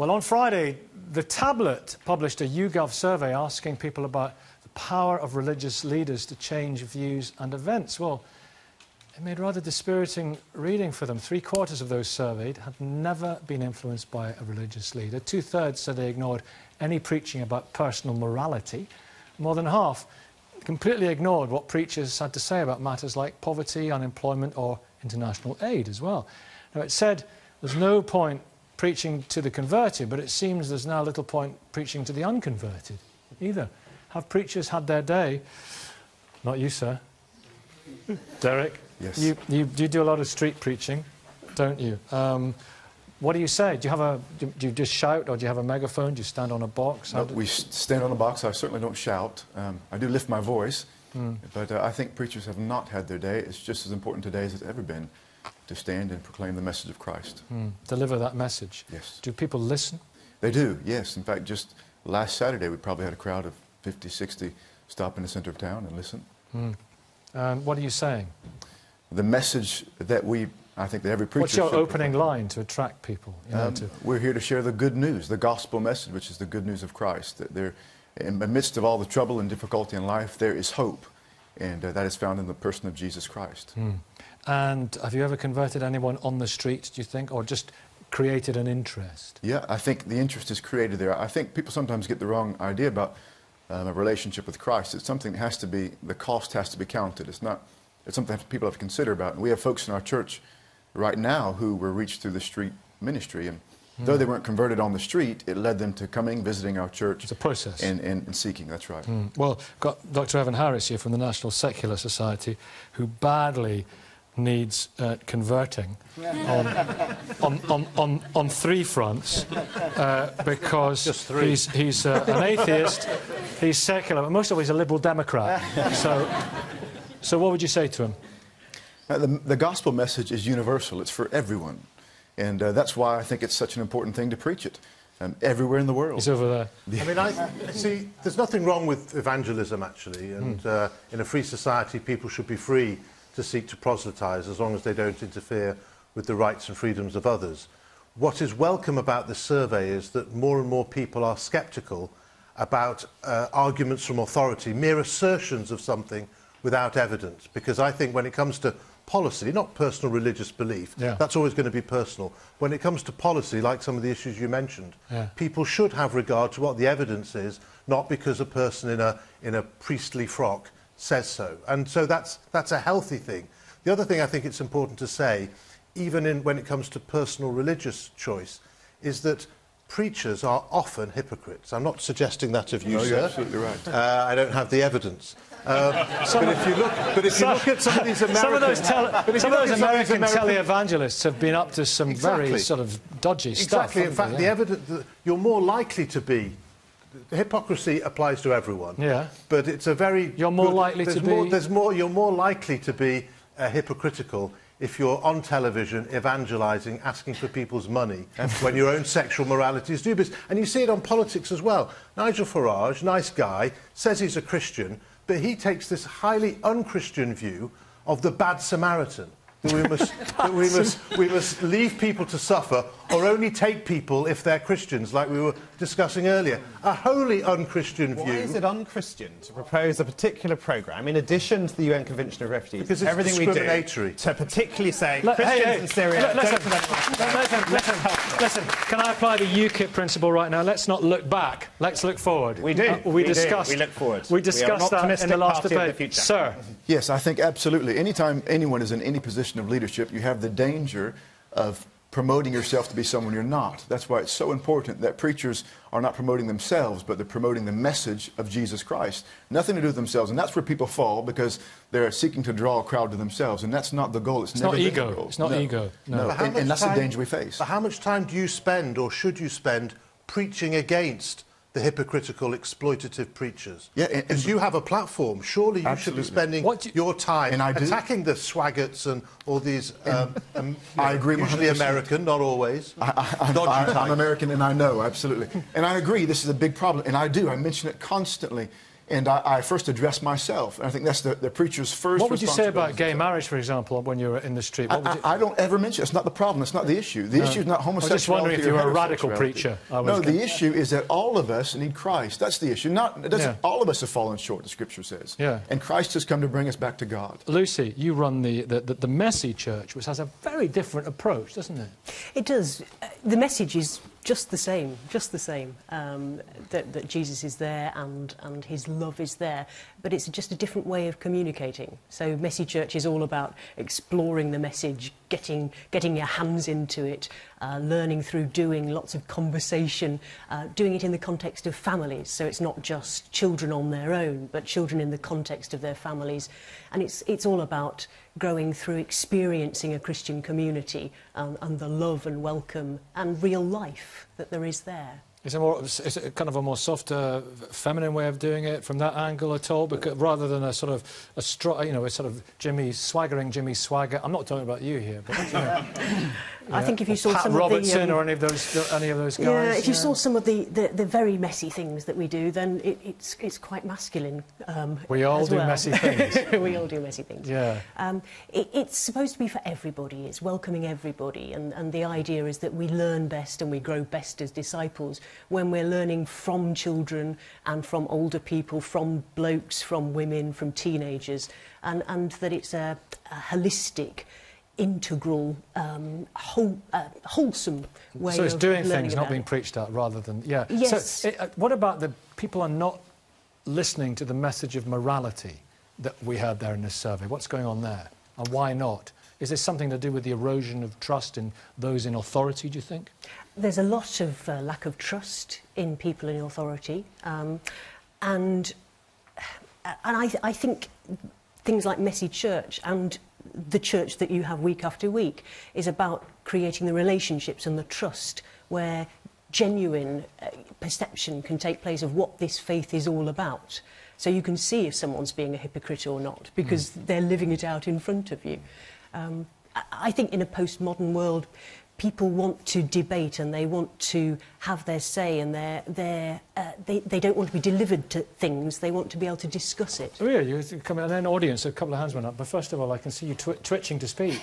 Well, on Friday, The Tablet published a YouGov survey asking people about the power of religious leaders to change views and events. Well, it made rather dispiriting reading for them. 3/4 of those surveyed had never been influenced by a religious leader. 2/3 said they ignored any preaching about personal morality. More than half completely ignored what preachers had to say about matters like poverty, unemployment, or international aid as well. Now, it said there's no point preaching to the converted, but it seems there's now little point preaching to the unconverted either. Have preachers had their day? Not you, sir. Derrick? Yes. You do a lot of street preaching, don't you? What do you say? Do you just shout, or do you have a megaphone? Do you stand on a box? No, we stand on a box. I certainly don't shout. I do lift my voice, but I think preachers have not had their day. It's just as important today as it's ever been to stand and proclaim the message of Christ. Deliver that message. Yes. Do people listen? They do, yes. In fact, just last Saturday, we probably had a crowd of 50, 60 stop in the center of town and listen. And what are you saying? The message that I think that every preacher What's your should opening proclaim. line to attract people? We're here to share the good news, the gospel message, which is the good news of Christ. That there, in the midst of all the trouble and difficulty in life, there is hope, and that is found in the person of Jesus Christ. And have you ever converted anyone on the street, do you think, or just created an interest? Yeah, I think the interest is created there. I think people sometimes get the wrong idea about a relationship with Christ. It's something that has to be, the cost has to be counted. It's something that people have to consider about. And we have folks in our church right now who were reached through the street ministry, and though they weren't converted on the street, it led them to coming, visiting our church. It's a process. And seeking, that's right. Well, got Dr. Evan Harris here from the National Secular Society, who badly needs converting on 3 fronts, because he's an atheist, he's secular, but most of all he's a Liberal Democrat. So what would you say to him? The gospel message is universal. It's for everyone. And that's why I think it's such an important thing to preach it everywhere in the world. He's over there. I mean, see, there's nothing wrong with evangelism, actually. And in a free society, people should be free to seek to proselytise as long as they don't interfere with the rights and freedoms of others. What is welcome about this survey is that more and more people are sceptical about arguments from authority, mere assertions of something without evidence. Because I think when it comes to policy, not personal religious belief, that's always going to be personal. When it comes to policy, like some of the issues you mentioned, people should have regard to what the evidence is, not because a person in a priestly frock says so. And so that's a healthy thing. The other thing I think it's important to say, even when it comes to personal religious choice, is that preachers are often hypocrites. I'm not suggesting that of you, no, sir. You're absolutely right. I don't have the evidence. But if you look at some of these American... Some of those American televangelists have been up to some very sort of dodgy stuff. Exactly. In fact, the evidence... You're more likely to be... The hypocrisy applies to everyone. Yeah. But it's a very... You're more likely to be... You're more likely to be hypocritical if you're on television evangelising, asking for people's money when your own sexual morality is dubious. And you see it on politics as well. Nigel Farage, nice guy, says he's a Christian, but he takes this highly un-Christian view of the bad Samaritan. That we must leave people to suffer or only take people if they're Christians, like we were discussing earlier. A wholly un-Christian view. Why is it un-Christian to propose a particular programme, in addition to the UN Convention of Refugees, because it's everything we do, to particularly say Christians in Syria... Listen, can I apply the UKIP principle right now? Let's not look back, let's look forward. We do. We discussed look forward. We discussed that in the last debate. Sir? Yes, I think absolutely. Anytime anyone is in any position of leadership, you have the danger of promoting yourself to be someone you're not. That's why it's so important that preachers are not promoting themselves, but they're promoting the message of Jesus Christ. Nothing to do with themselves, and that's where people fall, because they're seeking to draw a crowd to themselves, and that's not the goal. It's never not been ego. The goal. It's not ego. No. And that's the danger we face. But how much time do you spend, or should you spend, preaching against the hypocritical, exploitative preachers? Yeah, because you have a platform. Surely you should be spending your time attacking the swaggarts and all these... I agree. Usually 100%. American, not always. I'm American, and I know, absolutely. And I agree, this is a big problem. And I mention it constantly And I first address myself. And I think that's the preacher's first What would you say about responsibility. gay marriage, for example, when you were in the street? What would you... I don't ever mention it. It's not the problem. It's not the issue. The issue is not homosexuality. I was just wondering if you were a radical heterosexuality. preacher. No, the issue is that all of us need Christ. That's the issue. All of us have fallen short, the Scripture says. Yeah. And Christ has come to bring us back to God. Lucy, you run the messy church, which has a very different approach, doesn't it? It does. The message is just the same, that Jesus is there and his love is there, but it's just a different way of communicating. So Messy Church is all about exploring the message, getting your hands into it, learning through doing, lots of conversation, doing it in the context of families. So it's not just children on their own, but children in the context of their families. And it's all about growing through experiencing a Christian community and the love and welcome and real life that there is there. Is it kind of a more softer, feminine way of doing it from that angle at all? Because rather than a sort of a sort of swaggering Jimmy Swagger. I'm not talking about you here, but you know, I think if you saw Pat some Robertson of the, or any of those guys. yeah, if you saw some of the very messy things that we do, then it's quite masculine. We all do messy things. We all do messy things. Yeah. It's supposed to be for everybody. It's welcoming everybody, and the idea is that we learn best and we grow best as disciples when we're learning from children and from older people, from blokes, from women, from teenagers, and that it's a holistic, integral, wholesome way of So it's doing learning things, not about being it. preached at, rather than... Yeah. Yes. So what about the people are not listening to the message of morality that we heard there in this survey? What's going on there? And why not? Is this something to do with the erosion of trust in those in authority, do you think? There's a lot of lack of trust in people in authority, and I think things like Messy Church and the church that you have week after week is about creating the relationships and the trust where genuine perception can take place of what this faith is all about. So you can see if someone's being a hypocrite or not, because they're living it out in front of you. I think in a postmodern world, people want to debate and they want to have their say, and they don't want to be delivered to things, they want to be able to discuss it. Oh, yeah, you come in, and then audience, a couple of hands went up. But first of all, I can see you twitching to speak.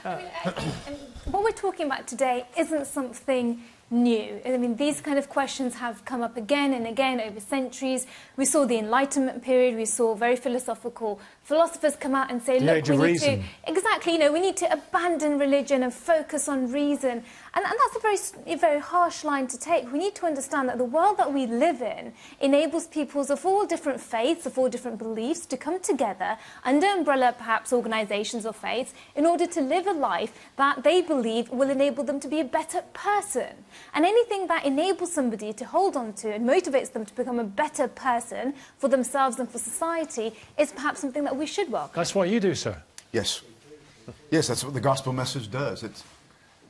What we're talking about today isn't something new. I mean, these kind of questions have come up again and again over centuries. We saw the Enlightenment period. We saw very philosophical philosophers come out and say, look, we need to... Exactly, we need to abandon religion and focus on reason. And that's a very harsh line to take. We need to understand that the world that we live in enables peoples of all different faiths, of all different beliefs, to come together under umbrella, perhaps, organisations or faiths, in order to live a life that they believe will enable them to be a better person. And anything that enables somebody to hold on to and motivates them to become a better person for themselves and for society is perhaps something that we should welcome. That's what you do, sir. Yes. Yes, that's what the gospel message does.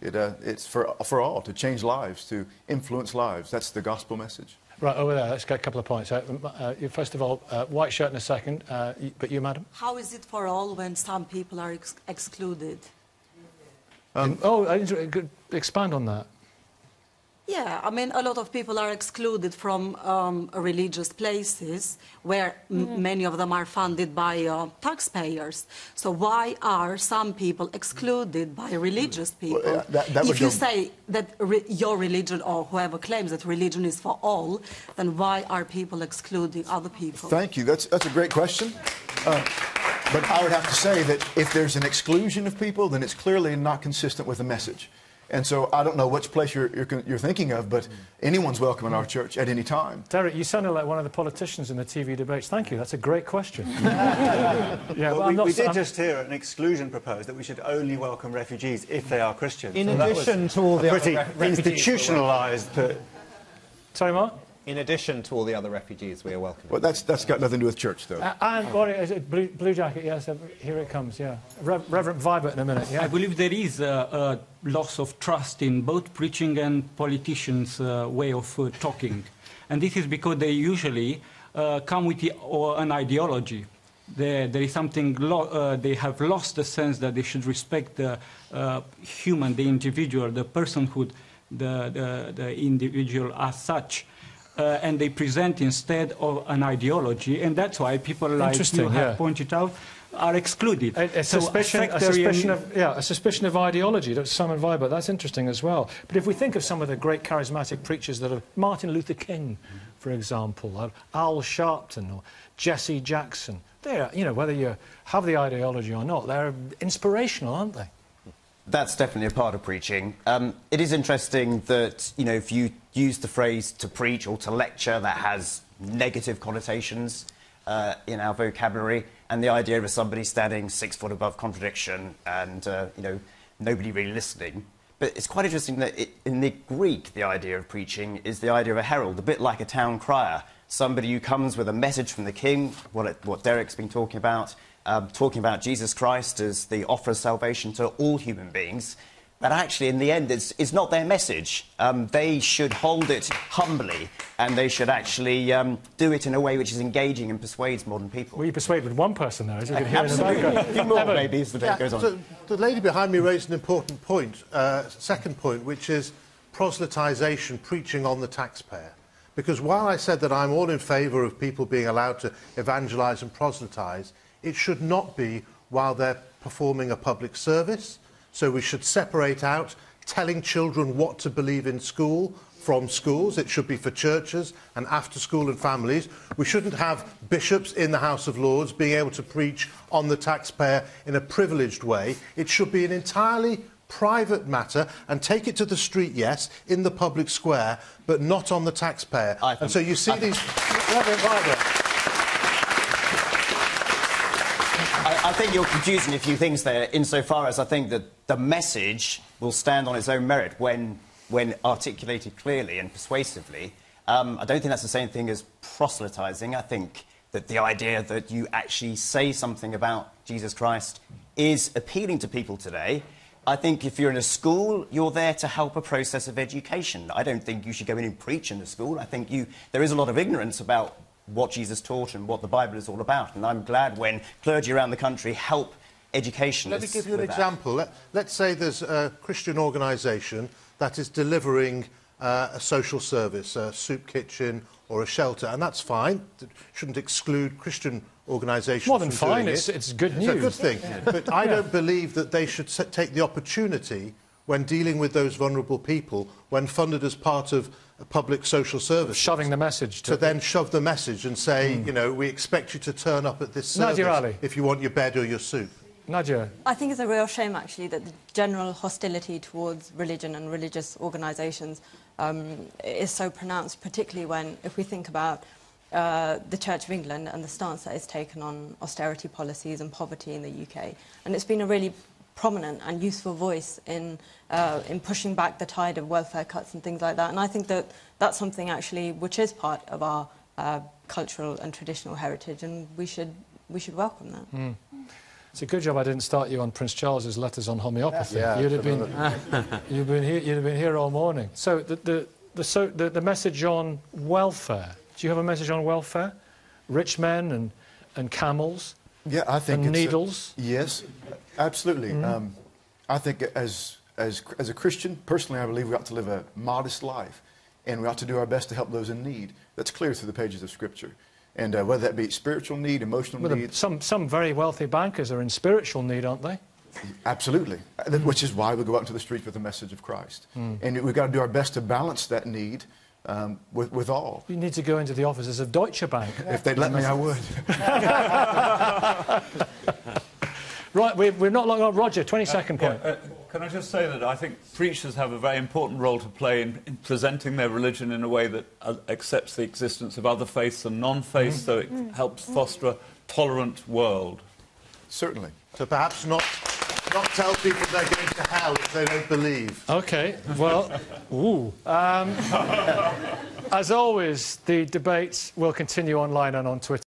It's for all, to change lives, to influence lives. That's the gospel message. Right, over there, let's get a couple of points. First of all, white shirt in a second, but you, madam? How is it for all when some people are excluded? Expand on that. Yeah, I mean, a lot of people are excluded from religious places where many of them are funded by taxpayers. So why are some people excluded by religious people? Well, if you say that your religion, or whoever claims that religion is for all, then why are people excluding other people? Thank you. That's a great question. But I would have to say that if there's an exclusion of people, then it's clearly not consistent with the message. And so I don't know which place you're thinking of, but anyone's welcome in our church at any time. Derrick, you sounded like one of the politicians in the TV debates. Thank you. That's a great question. We did just hear an exclusion proposed that we should only welcome refugees if they are Christians. In addition to all the pretty institutionalised. Sorry, Mark? In addition to all the other refugees we are welcoming. Well, that's got nothing to do with church, though. And what is it? Blue jacket, yes, here it comes, yeah. Reverend Vibert in a minute, yeah. I believe there is a loss of trust in both preaching and politicians' way of talking. And this is because they usually come with an ideology. There is something, they have lost the sense that they should respect the human, the individual, the personhood, the individual as such. and they present instead of an ideology, and that's why people like you have pointed out are excluded. A suspicion of ideology. That's Simon Weiber. That's interesting as well. But if we think of some of the great charismatic preachers that are Martin Luther King, for example, or Al Sharpton, or Jesse Jackson, they're, you know, whether you have the ideology or not, they're inspirational, aren't they? That's definitely a part of preaching. It is interesting that, you know, if you use the phrase to preach or to lecture, that has negative connotations in our vocabulary, and the idea of somebody standing 6 foot above contradiction and, you know, nobody really listening. But it's quite interesting that in the Greek, the idea of preaching is the idea of a herald, a bit like a town crier, somebody who comes with a message from the king, what Derrick's been talking about Jesus Christ as the offer of salvation to all human beings. But actually, in the end, it's not their message. They should hold it humbly, and they should actually do it in a way which is engaging and persuades modern people. Well, you persuade with one person there, as you can hear Absolutely. in the background. A few more, maybe, as the day goes on. So the lady behind me raised an important point, second point, which is proselytisation, preaching on the taxpayer. Because while I said that I'm all in favour of people being allowed to evangelise and proselytise, it should not be while they're performing a public service. So we should separate out telling children what to believe in school from schools. It should be for churches and after school and families. We shouldn't have bishops in the House of Lords being able to preach on the taxpayer in a privileged way. It should be an entirely private matter and take it to the street, yes, in the public square, but not on the taxpayer. And so you see these... I think you're confusing a few things there, insofar as I think that the message will stand on its own merit when articulated clearly and persuasively. I don't think that's the same thing as proselytising. I think that the idea that you actually say something about Jesus Christ is appealing to people today. I think if you're in a school, you're there to help a process of education. I don't think you should go in and preach in the school. I think there is a lot of ignorance about what Jesus taught and what the Bible is all about. And I'm glad when clergy around the country help educationists. Let me give you an example. Let's say there's a Christian organisation that is delivering a social service, a soup kitchen or a shelter, and that's fine. It shouldn't exclude Christian organisations more than from fine, doing it's good news. It's a good thing. But I don't believe that they should take the opportunity when dealing with those vulnerable people, when funded as part of a public social service, shoving the message to then shove the message and say, you know, we expect you to turn up at this service if you want your bed or your soup. Nadia. I think it's a real shame, actually, that the general hostility towards religion and religious organisations is so pronounced, particularly when, if we think about the Church of England and the stance that it's taken on austerity policies and poverty in the UK. And it's been a really prominent and useful voice in pushing back the tide of welfare cuts and things like that. And I think that that's something, actually, which is part of our cultural and traditional heritage, and we should welcome that. Mm. It's a good job I didn't start you on Prince Charles's letters on homeopathy. Yeah, you'd have been here all morning. So the message on welfare. Do you have a message on welfare? Rich men and camels. Yeah, I think and needles. Yes, absolutely. I think as a Christian, personally, I believe we ought to live a modest life, and we ought to do our best to help those in need. That's clear through the pages of Scripture. And whether that be spiritual need, emotional need... Some very wealthy bankers are in spiritual need, aren't they? Absolutely. Which is why we go out into the streets with the message of Christ. And we've got to do our best to balance that need with all. You need to go into the offices of Deutsche Bank. If they'd let me, I would. Right, we're not long on. Roger, 20-second point. Can I just say that I think preachers have a very important role to play in presenting their religion in a way that accepts the existence of other faiths and non-faiths, so it helps foster a tolerant world. Certainly. So perhaps not tell people they're going to hell if they don't believe. OK, well, as always, the debates will continue online and on Twitter.